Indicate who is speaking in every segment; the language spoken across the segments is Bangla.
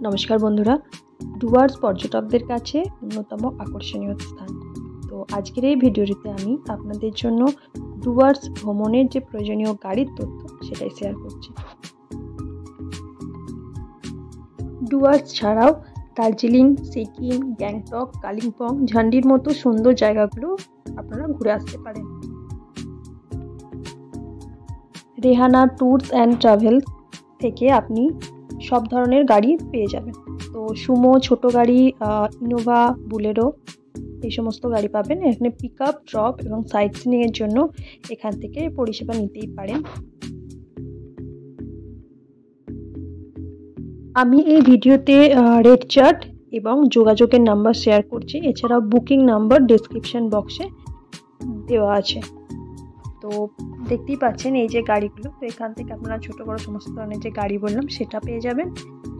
Speaker 1: নমস্কার বন্ধুরা, ডুয়ার্স পর্যটকদের কাছে অন্যতম আকর্ষণীয় স্থান। তো আজকের এই ভিডিওটিতে আমি আপনাদের জন্য ডুয়ার্স ভ্রমণের যে প্রয়োজনীয় গাড়ির তথ্য সেটাই শেয়ার করছি। ডুয়ার্স ছাড়াও দার্জিলিং, সিকিম, গ্যাংটক, কালিম্পং, ঝান্ডির মতো সুন্দর জায়গাগুলো আপনারা ঘুরে আসতে পারেন। রেহানা ট্যুরস অ্যান্ড ট্রাভেলস থেকে আপনি সব ধরনের গাড়ি পেয়ে যাবেন। তো সুমো, ছোট গাড়ি, ইনোভা, বুলেরো এই সমস্ত গাড়ি পাবেন। এখানে পিক আপ, ড্রপ এবং সাইট সিনিংয়ের জন্য এখান থেকে পরিষেবা নিতেই পারেন। আমি এই ভিডিওতে রেট চার্ট এবং যোগাযোগের নাম্বার শেয়ার করছি। এছাড়াও বুকিং নাম্বার ডেসক্রিপশন বক্সে দেওয়া আছে। তো দেখতেই পাচ্ছেন এই যে গাড়িগুলো, তো এখান থেকে আপনারা ছোটো বড়ো সমস্ত ধরনের যে গাড়ি বললাম সেটা পেয়ে যাবেন।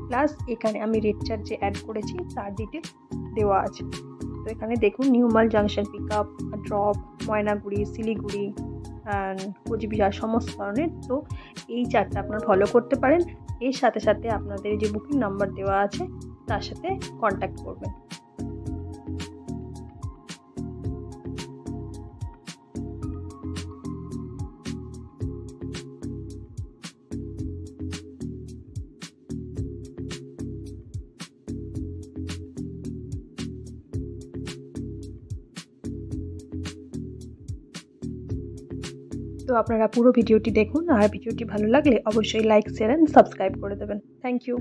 Speaker 1: প্লাস এখানে আমি রেট চার্ট যে অ্যাড করেছি তার ডিটেলস দেওয়া আছে। তো এখানে দেখুন নিউমাল junction, pick up, drop, Maynaguri, Siliguri, Cooch Behar সমস্ত ধরনের। তো এই চার্টটা আপনারা ফলো করতে পারেন। এর সাথে সাথে আপনাদের যে বুকিং নাম্বার দেওয়া আছে তার সাথে কন্ট্যাক্ট করবেন। তো আপনারা পুরো ভিডিওটি দেখুন, আর ভিডিওটি ভালো লাগলে অবশ্যই লাইক, শেয়ার অ্যান্ড সাবস্ক্রাইব করে দেবেন। Thank you.